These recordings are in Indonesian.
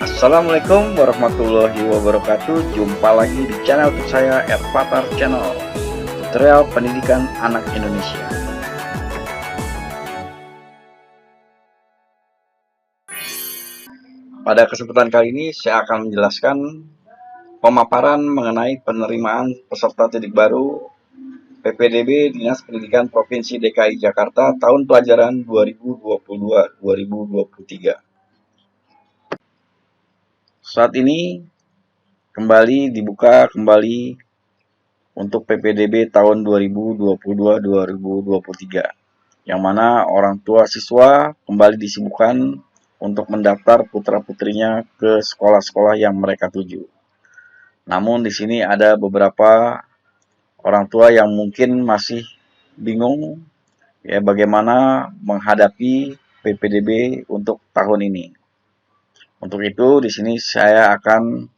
Assalamualaikum warahmatullahi wabarakatuh. Jumpa lagi di channel saya, Ervatar Channel, tutorial pendidikan anak Indonesia. Pada kesempatan kali ini saya akan menjelaskan pemaparan mengenai penerimaan peserta didik baru PPDB Dinas Pendidikan Provinsi DKI Jakarta tahun pelajaran 2022-2023. Saat ini dibuka kembali untuk PPDB tahun 2022-2023, yang mana orang tua siswa kembali disibukkan untuk mendaftar putra-putrinya ke sekolah-sekolah yang mereka tuju. Namun di sini ada beberapa orang tua yang mungkin masih bingung ya bagaimana menghadapi PPDB untuk tahun ini. Untuk itu di sini saya akan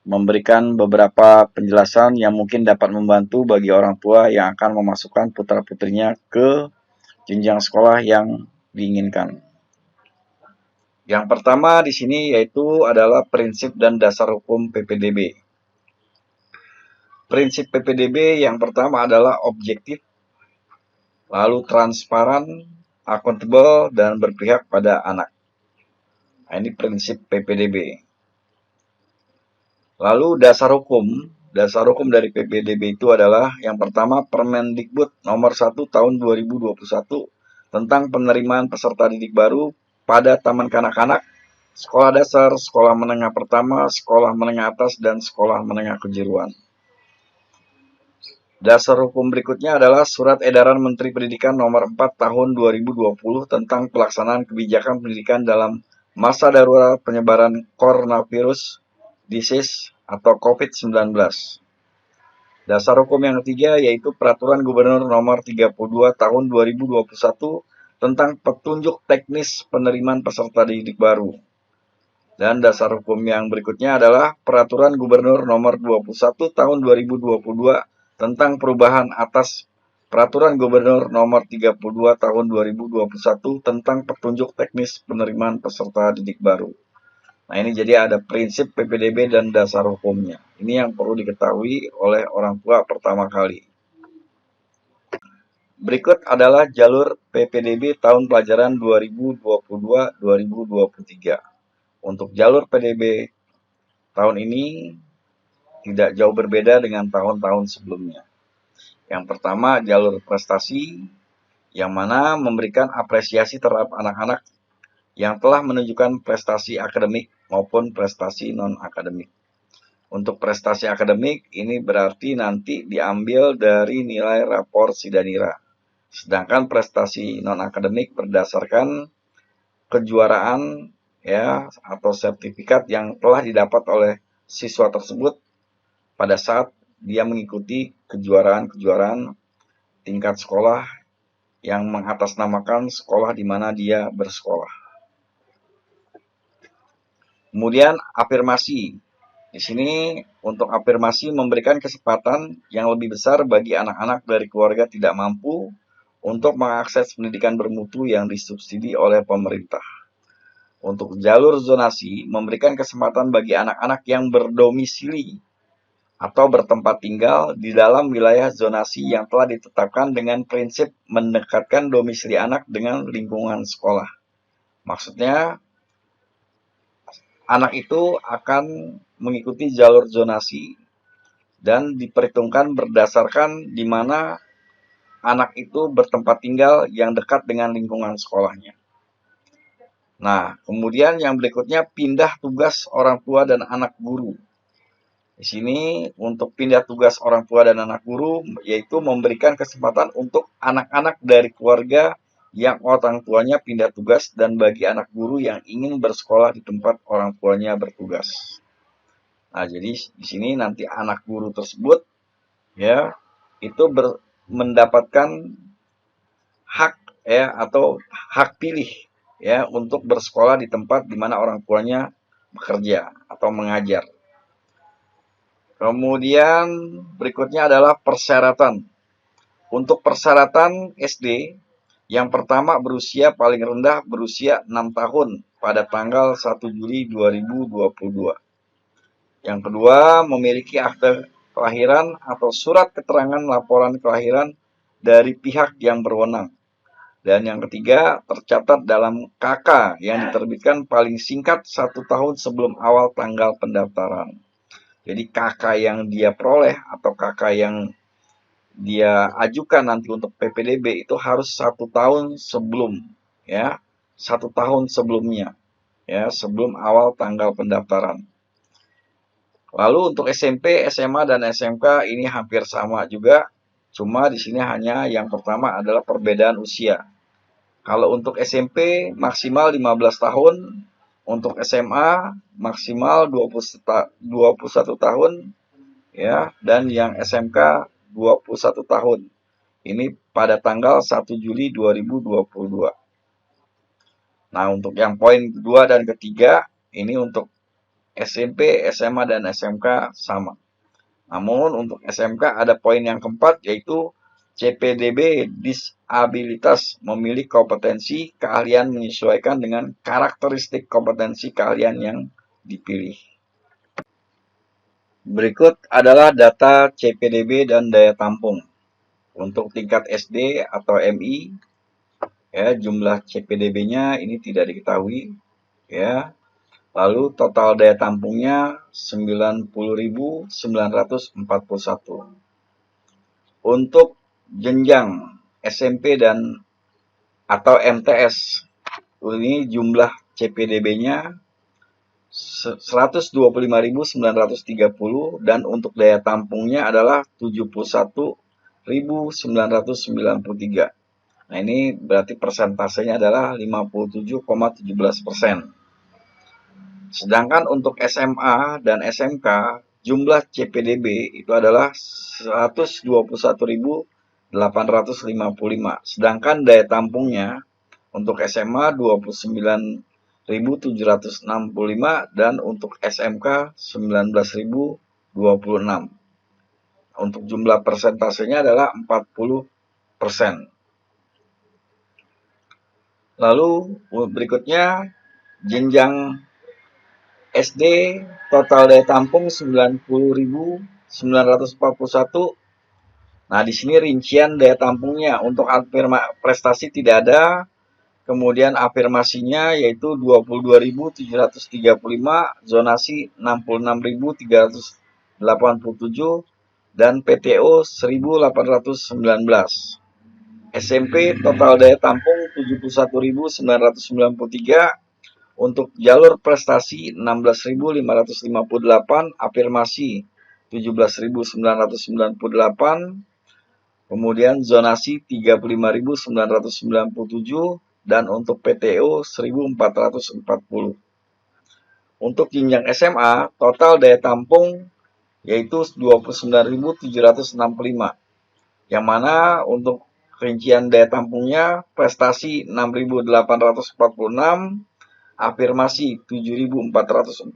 memberikan beberapa penjelasan yang mungkin dapat membantu bagi orang tua yang akan memasukkan putra-putrinya ke jenjang sekolah yang diinginkan. Yang pertama di sini yaitu adalah prinsip dan dasar hukum PPDB. Prinsip PPDB yang pertama adalah objektif, lalu transparan, akuntabel, dan berpihak pada anak. Nah, ini prinsip PPDB. Lalu dasar hukum dari PPDB itu adalah yang pertama Permendikbud nomor 1 tahun 2021 tentang penerimaan peserta didik baru pada taman kanak-kanak, sekolah dasar, sekolah menengah pertama, sekolah menengah atas, dan sekolah menengah kejuruan. Dasar hukum berikutnya adalah Surat Edaran Menteri Pendidikan nomor 4 tahun 2020 tentang pelaksanaan kebijakan pendidikan dalam masa darurat penyebaran coronavirus disease atau COVID-19. Dasar hukum yang ketiga yaitu Peraturan Gubernur nomor 32 tahun 2021 tentang petunjuk teknis penerimaan peserta didik baru. Dan dasar hukum yang berikutnya adalah Peraturan Gubernur nomor 21 tahun 2022 tentang perubahan atas Peraturan Gubernur nomor 32 tahun 2021 tentang petunjuk teknis penerimaan peserta didik baru. Nah, ini jadi ada prinsip PPDB dan dasar hukumnya. Ini yang perlu diketahui oleh orang tua pertama kali. Berikut adalah jalur PPDB tahun pelajaran 2022-2023. Untuk jalur PPDB tahun ini tidak jauh berbeda dengan tahun-tahun sebelumnya. Yang pertama, jalur prestasi, yang mana memberikan apresiasi terhadap anak-anak yang telah menunjukkan prestasi akademik maupun prestasi non-akademik. Untuk prestasi akademik, ini berarti nanti diambil dari nilai rapor Sidanira. Sedangkan prestasi non-akademik berdasarkan kejuaraan ya atau sertifikat yang telah didapat oleh siswa tersebut pada saat dia mengikuti kejuaraan-kejuaraan tingkat sekolah yang mengatasnamakan sekolah di mana dia bersekolah. Kemudian afirmasi. Di sini untuk afirmasi memberikan kesempatan yang lebih besar bagi anak-anak dari keluarga tidak mampu untuk mengakses pendidikan bermutu yang disubsidi oleh pemerintah. Untuk jalur zonasi memberikan kesempatan bagi anak-anak yang berdomisili atau bertempat tinggal di dalam wilayah zonasi yang telah ditetapkan dengan prinsip mendekatkan domisili anak dengan lingkungan sekolah. Maksudnya, anak itu akan mengikuti jalur zonasi dan diperhitungkan berdasarkan di mana anak itu bertempat tinggal yang dekat dengan lingkungan sekolahnya. Nah, kemudian yang berikutnya pindah tugas orang tua dan anak guru. Di sini untuk pindah tugas orang tua dan anak guru yaitu memberikan kesempatan untuk anak-anak dari keluarga yang orang tuanya pindah tugas dan bagi anak guru yang ingin bersekolah di tempat orang tuanya bertugas. Nah, jadi di sini nanti anak guru tersebut ya itu mendapatkan hak ya atau hak pilih ya untuk bersekolah di tempat di mana orang tuanya bekerja atau mengajar. Kemudian berikutnya adalah persyaratan. Untuk persyaratan SD, yang pertama paling rendah berusia 6 tahun pada tanggal 1 Juli 2022. Yang kedua, memiliki akte kelahiran atau surat keterangan laporan kelahiran dari pihak yang berwenang. Dan yang ketiga, tercatat dalam KK yang diterbitkan paling singkat 1 tahun sebelum awal tanggal pendaftaran. Jadi KK yang dia peroleh atau KK yang dia ajukan nanti untuk PPDB itu harus 1 tahun sebelum, ya, 1 tahun sebelumnya, ya, sebelum awal tanggal pendaftaran. Lalu untuk SMP, SMA, dan SMK ini hampir sama juga, cuma di sini hanya yang pertama adalah perbedaan usia. Kalau untuk SMP maksimal 15 tahun, untuk SMA maksimal 21 tahun, ya, dan yang SMK 21 tahun. Ini pada tanggal 1 Juli 2022. Nah, untuk yang poin kedua dan ketiga, ini untuk SMP, SMA, dan SMK sama. Namun untuk SMK ada poin yang keempat, yaitu CPDB disabilitas memiliki kompetensi keahlian menyesuaikan dengan karakteristik kompetensi keahlian yang dipilih. Berikut adalah data CPDB dan daya tampung. Untuk tingkat SD atau MI, ya, jumlah CPDB-nya ini tidak diketahui, ya. Lalu total daya tampungnya 90.941. Untuk jenjang SMP dan atau MTS, ini jumlah CPDB-nya 125.930 dan untuk daya tampungnya adalah 71.993. Nah, ini berarti persentasenya adalah 57,17%. Sedangkan untuk SMA dan SMK, jumlah CPDB itu adalah 121.855. Sedangkan daya tampungnya untuk SMA 29.765 dan untuk SMK 19.026. Untuk jumlah persentasenya adalah 40%. Lalu berikutnya jenjang SD total daya tampung 90.941. Nah, di sini rincian daya tampungnya untuk prestasi tidak ada. Kemudian afirmasinya yaitu 22.735, zonasi 66.387 dan PTO 1.819. SMP total daya tampung 71.993, untuk jalur prestasi 16.558, afirmasi 17.998, kemudian zonasi 35.997 dan untuk PTO 1.440. Untuk jenjang SMA total daya tampung yaitu 29.765, yang mana untuk rincian daya tampungnya prestasi 6.846, afirmasi 7.441,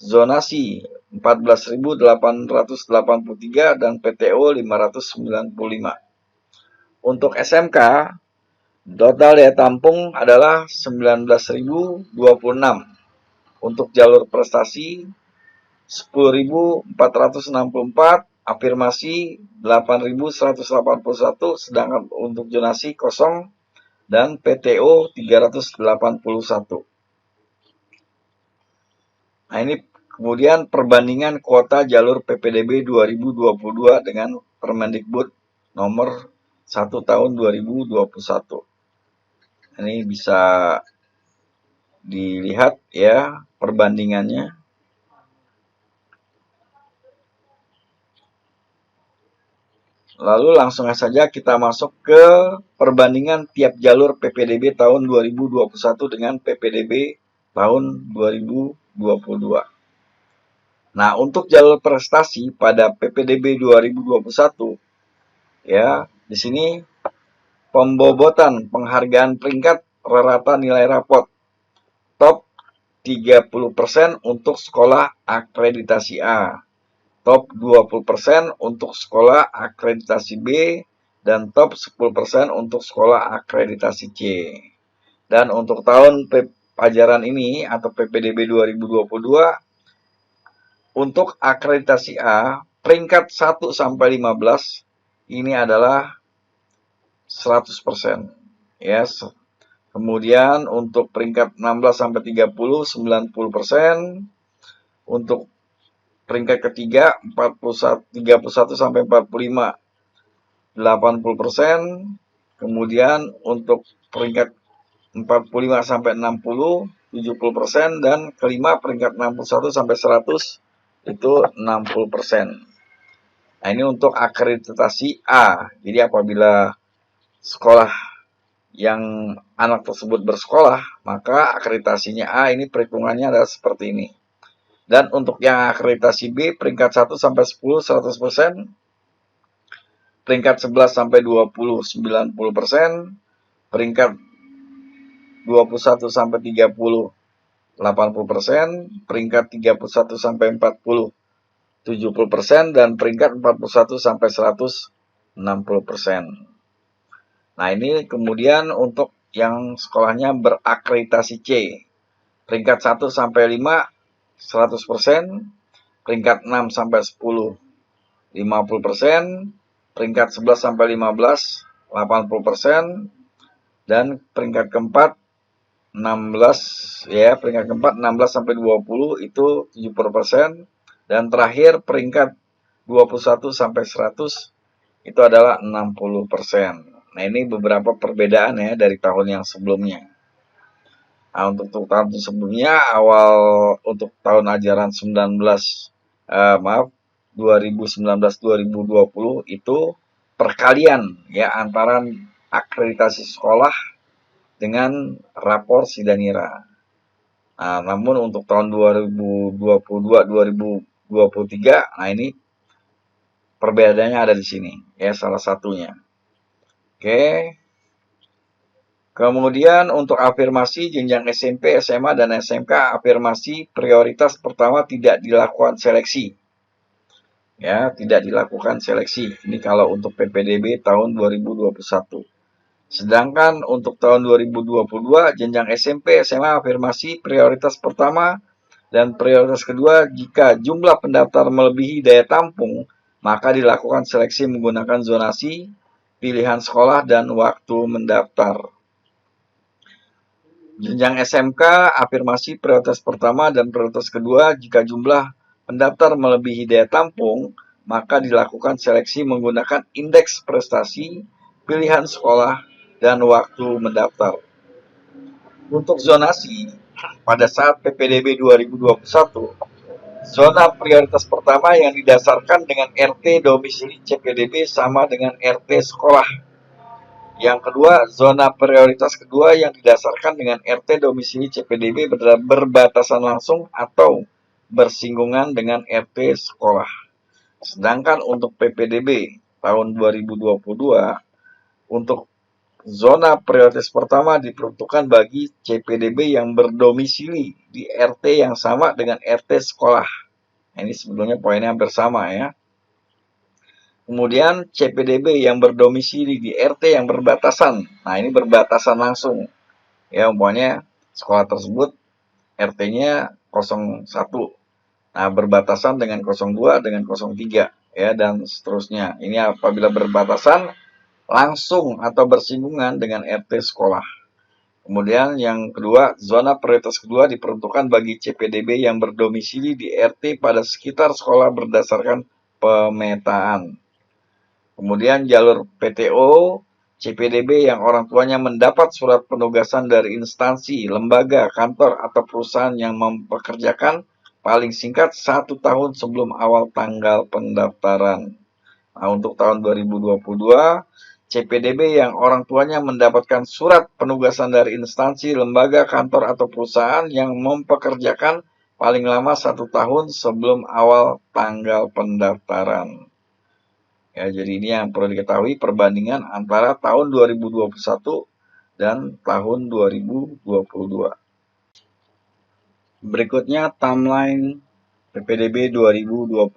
zonasi 14.883 dan PTO 595. Untuk SMK total daya tampung adalah 19.026. Untuk jalur prestasi 10.464, afirmasi 8.181, sedangkan untuk zonasi kosong dan PTO 381. Nah, ini kemudian perbandingan kuota jalur PPDB 2022 dengan Permendikbud nomor 1 tahun 2021. Ini bisa dilihat ya perbandingannya. Lalu langsung saja kita masuk ke perbandingan tiap jalur PPDB tahun 2021 dengan PPDB tahun 2022. Nah, untuk jalur prestasi pada PPDB 2021, ya, di sini pembobotan penghargaan peringkat rata nilai rapot top 30% untuk sekolah akreditasi A, top 20% untuk sekolah akreditasi B, dan top 10% untuk sekolah akreditasi C. Dan untuk tahun ajaran ini atau PPDB 2022 untuk akreditasi A peringkat 1 sampai 15 ini adalah 100%. Ya, kemudian untuk peringkat 16 sampai 30 90%, untuk peringkat ketiga 31 sampai 45 80%, kemudian untuk peringkat 45 sampai 60 70%, dan kelima peringkat 61 sampai 100 itu 60%. Nah, ini untuk akreditasi A. Jadi apabila sekolah yang anak tersebut bersekolah, maka akreditasinya A ini perhitungannya adalah seperti ini. Dan untuk yang akreditasi B peringkat 1 sampai 10 100%, peringkat 11 sampai 20 90%, peringkat 21 sampai 30 80%, peringkat 31 sampai 40 70%, dan peringkat 41 sampai 100 60%. Nah, ini kemudian untuk yang sekolahnya berakreditasi C. Peringkat 1 sampai 5 100%, peringkat 6 sampai 10 50%, peringkat 11 sampai 15 80%, dan peringkat keempat 16 ya, peringkat keempat 16 sampai 20 itu 70%, dan terakhir peringkat 21 sampai 100 itu adalah 60%. Nah, ini beberapa perbedaan ya dari tahun yang sebelumnya. Nah, untuk tahun sebelumnya awal untuk tahun ajaran 2019-2020 itu perkalian ya antara akreditasi sekolah dengan rapor Sidanira. Nah, namun untuk tahun 2022-2023, nah ini perbedaannya ada di sini ya, salah satunya. Oke. Kemudian untuk afirmasi jenjang SMP, SMA, dan SMK, afirmasi prioritas pertama tidak dilakukan seleksi. Ya, tidak dilakukan seleksi. Ini kalau untuk PPDB tahun 2021. Sedangkan untuk tahun 2022, jenjang SMP, SMA, afirmasi prioritas pertama dan prioritas kedua jika jumlah pendaftar melebihi daya tampung, maka dilakukan seleksi menggunakan zonasi, pilihan sekolah, dan waktu mendaftar. Jenjang SMK, afirmasi prioritas pertama dan prioritas kedua jika jumlah pendaftar melebihi daya tampung, maka dilakukan seleksi menggunakan indeks prestasi, pilihan sekolah, dan waktu mendaftar. Untuk zonasi, pada saat PPDB 2021, zona prioritas pertama yang didasarkan dengan RT domisili CPDB sama dengan RT sekolah. Yang kedua, zona prioritas kedua yang didasarkan dengan RT domisili CPDB berbatasan langsung atau bersinggungan dengan RT sekolah. Sedangkan untuk PPDB tahun 2022, untuk zona prioritas pertama diperuntukkan bagi CPDB yang berdomisili di RT yang sama dengan RT sekolah. Ini sebetulnya poinnya hampir sama ya. Kemudian CPDB yang berdomisili di RT yang berbatasan. Nah, ini berbatasan langsung. Ya, umpamanya sekolah tersebut RT-nya 01. Nah, berbatasan dengan 02, dengan 03, ya, dan seterusnya. Ini apabila berbatasan langsung atau bersinggungan dengan RT sekolah. Kemudian yang kedua, zona prioritas kedua diperuntukkan bagi CPDB yang berdomisili di RT pada sekitar sekolah berdasarkan pemetaan. Kemudian jalur PTO, CPDB yang orang tuanya mendapat surat penugasan dari instansi, lembaga, kantor, atau perusahaan yang mempekerjakan paling singkat 1 tahun sebelum awal tanggal pendaftaran. Nah, untuk tahun 2022, CPDB yang orang tuanya mendapatkan surat penugasan dari instansi, lembaga, kantor, atau perusahaan yang mempekerjakan paling lama 1 tahun sebelum awal tanggal pendaftaran. Ya, jadi ini yang perlu diketahui perbandingan antara tahun 2021 dan tahun 2022. Berikutnya timeline PPDB 2022.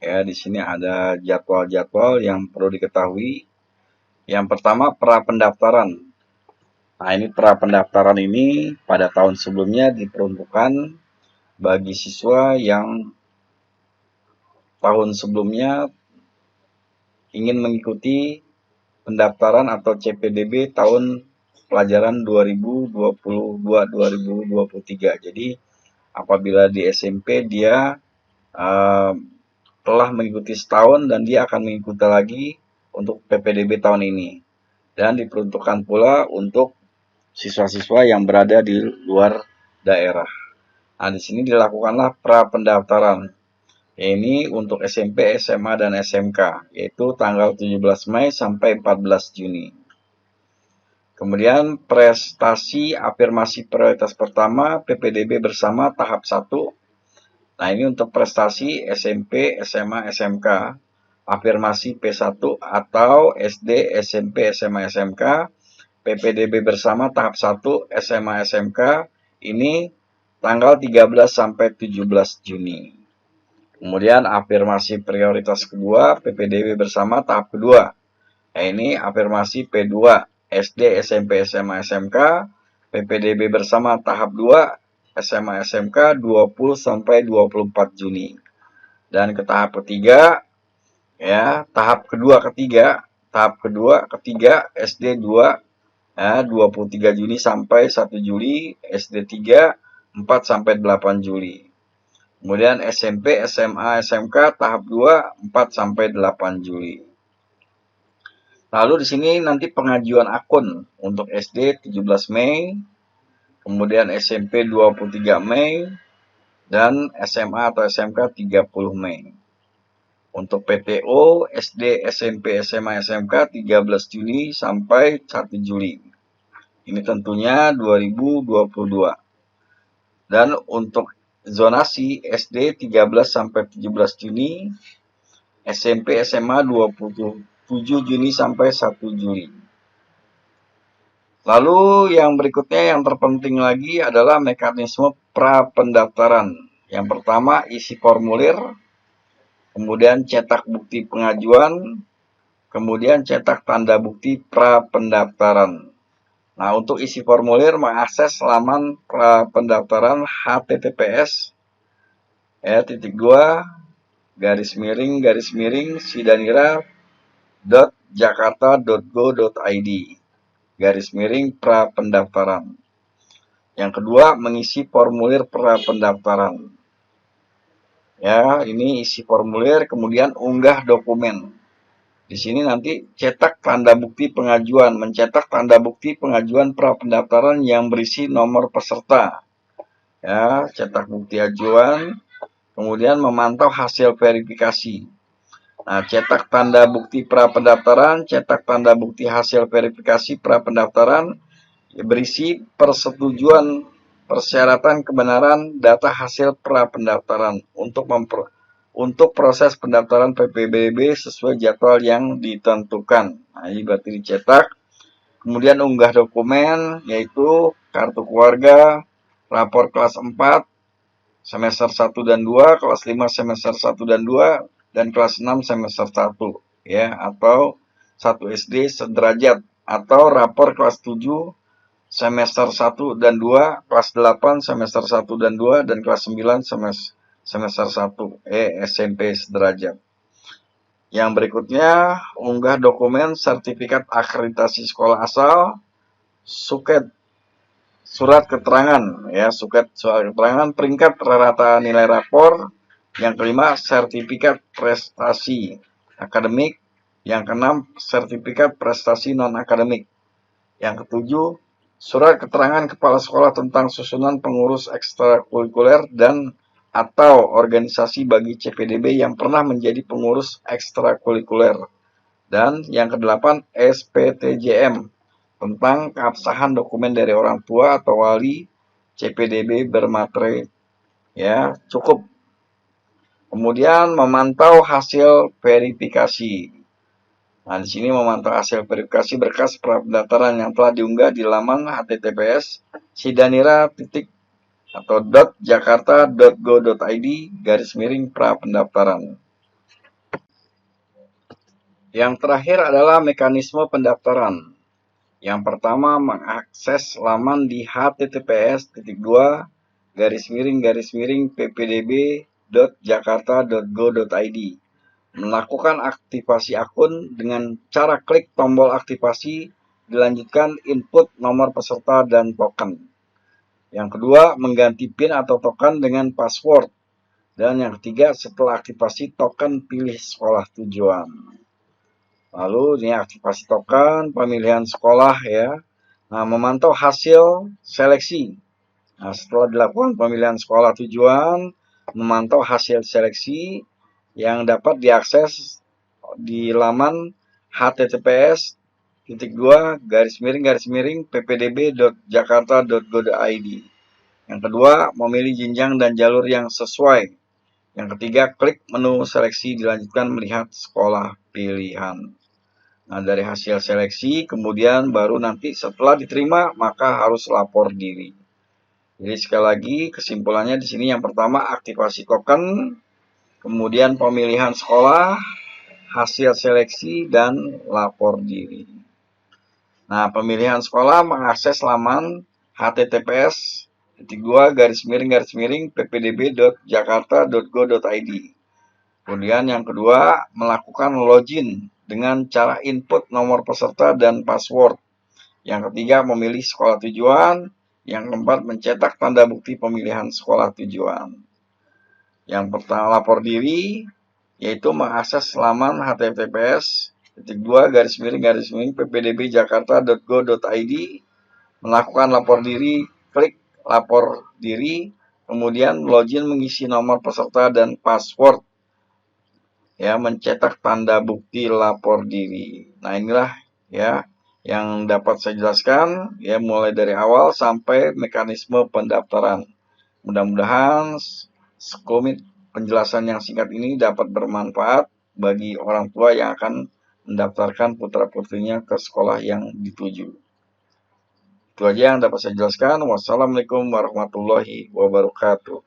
Ya, di sini ada jadwal-jadwal yang perlu diketahui. Yang pertama, pra pendaftaran. Nah, ini pra pendaftaran ini pada tahun sebelumnya diperuntukkan bagi siswa yang tahun sebelumnya ingin mengikuti pendaftaran atau CPDB tahun pelajaran 2022-2023. Jadi apabila di SMP dia telah mengikuti setahun dan dia akan mengikuti lagi untuk PPDB tahun ini. Dan diperuntukkan pula untuk siswa-siswa yang berada di luar daerah. Nah, di sini dilakukanlah pra pendaftaran. Ini untuk SMP, SMA, dan SMK, yaitu tanggal 17 Mei sampai 14 Juni. Kemudian prestasi afirmasi prioritas pertama PPDB bersama tahap 1. Nah, ini untuk prestasi SMP, SMA, SMK. Afirmasi P1 atau SD, SMP, SMA, SMK. PPDB bersama tahap 1 SMA, SMK. Ini tanggal 13 sampai 17 Juni. Kemudian afirmasi prioritas kedua PPDB bersama tahap kedua. Nah, ini afirmasi P2 SD, SMP, SMA, SMK. PPDB bersama tahap 2 SMA, SMK 20 sampai 24 Juni. Dan ke tahap ketiga, ya, tahap ketiga SD 2 ya, 23 Juni sampai 1 Juli, SD 3 4 sampai 8 Juli. Kemudian SMP, SMA, SMK tahap 2 4 sampai 8 Juli. Lalu di sini nanti pengajuan akun untuk SD 17 Mei, kemudian SMP 23 Mei, dan SMA atau SMK 30 Mei. Untuk PTO SD, SMP, SMA, SMK 13 Juni sampai 1 Juli. Ini tentunya 2022. Dan untuk zonasi SD 13 sampai 17 Juni, SMP, SMA 27 Juni sampai 1 Juli. Lalu yang berikutnya yang terpenting lagi adalah mekanisme pra pendaftaran. Yang pertama isi formulir, kemudian cetak bukti pengajuan, kemudian cetak tanda bukti pra pendaftaran. Nah, untuk isi formulir mengakses laman pra pendaftaran https /sidanira.jakarta.go.id pra pendaftaran. Yang kedua, mengisi formulir pra pendaftaran. Ya, ini isi formulir, kemudian unggah dokumen. Di sini nanti cetak tanda bukti pengajuan, mencetak tanda bukti pengajuan pra pendaftaran yang berisi nomor peserta. Ya, cetak bukti ajuan, kemudian memantau hasil verifikasi. Nah, cetak tanda bukti pra pendaftaran, cetak tanda bukti hasil verifikasi pra pendaftaran, berisi persetujuan persyaratan kebenaran data hasil pra pendaftaran untuk proses pendaftaran PPDB sesuai jadwal yang ditentukan. Nah, ini berarti dicetak. Kemudian unggah dokumen, yaitu kartu keluarga, rapor kelas 4, semester 1 dan 2, kelas 5 semester 1 dan 2, dan kelas 6 semester 1, ya, atau 1 SD sederajat, atau rapor kelas 7 semester 1 dan 2, kelas 8 semester 1 dan 2, dan kelas 9 semester 1 SMP sederajat. Yang berikutnya, unggah dokumen sertifikat akreditasi sekolah asal, surat keterangan, ya, surat keterangan peringkat rata nilai rapor. Yang kelima, sertifikat prestasi akademik. Yang keenam, sertifikat prestasi non-akademik. Yang ketujuh, surat keterangan kepala sekolah tentang susunan pengurus ekstrakurikuler dan atau organisasi bagi CPDB yang pernah menjadi pengurus ekstrakurikuler. Dan yang kedelapan, SPTJM tentang keabsahan dokumen dari orang tua atau wali CPDB bermaterai. Ya, cukup. Kemudian memantau hasil verifikasi. Nah, di sini memantau hasil verifikasi berkas pra pendaftaran yang telah diunggah di laman https sidanira.jakarta.go.id/pra pendaftaran. Yang terakhir adalah mekanisme pendaftaran. Yang pertama, mengakses laman di https://ppdb.jakarta.go.id. Melakukan aktivasi akun dengan cara klik tombol aktivasi, dilanjutkan input nomor peserta dan token. Yang kedua, mengganti PIN atau token dengan password. Dan yang ketiga, setelah aktivasi token, pilih sekolah tujuan. Lalu ini aktivasi token, pemilihan sekolah ya. Nah, memantau hasil seleksi. Nah, setelah dilakukan pemilihan sekolah tujuan, memantau hasil seleksi yang dapat diakses di laman https://ppdb.jakarta.go.id. Yang kedua, memilih jenjang dan jalur yang sesuai. Yang ketiga, klik menu seleksi, dilanjutkan melihat sekolah pilihan. Nah, dari hasil seleksi, kemudian baru nanti setelah diterima, maka harus lapor diri. Jadi sekali lagi, kesimpulannya di sini yang pertama, aktivasi token, kemudian pemilihan sekolah, hasil seleksi, dan lapor diri. Nah, pemilihan sekolah mengakses laman https://ppdb.jakarta.go.id. Kemudian yang kedua, melakukan login dengan cara input nomor peserta dan password. Yang ketiga, memilih sekolah tujuan. Yang keempat, mencetak tanda bukti pemilihan sekolah tujuan. Yang pertama, lapor diri, yaitu mengakses laman https://ppdb.jakarta.go.id, melakukan lapor diri, klik lapor diri, kemudian login mengisi nomor peserta dan password, ya, mencetak tanda bukti lapor diri. Nah, inilah ya yang dapat saya jelaskan ya, mulai dari awal sampai mekanisme pendaftaran. Mudah-mudahan sekelumit penjelasan yang singkat ini dapat bermanfaat bagi orang tua yang akan mendaftarkan putra-putrinya ke sekolah yang dituju. Itu aja yang dapat saya jelaskan. Wassalamualaikum warahmatullahi wabarakatuh.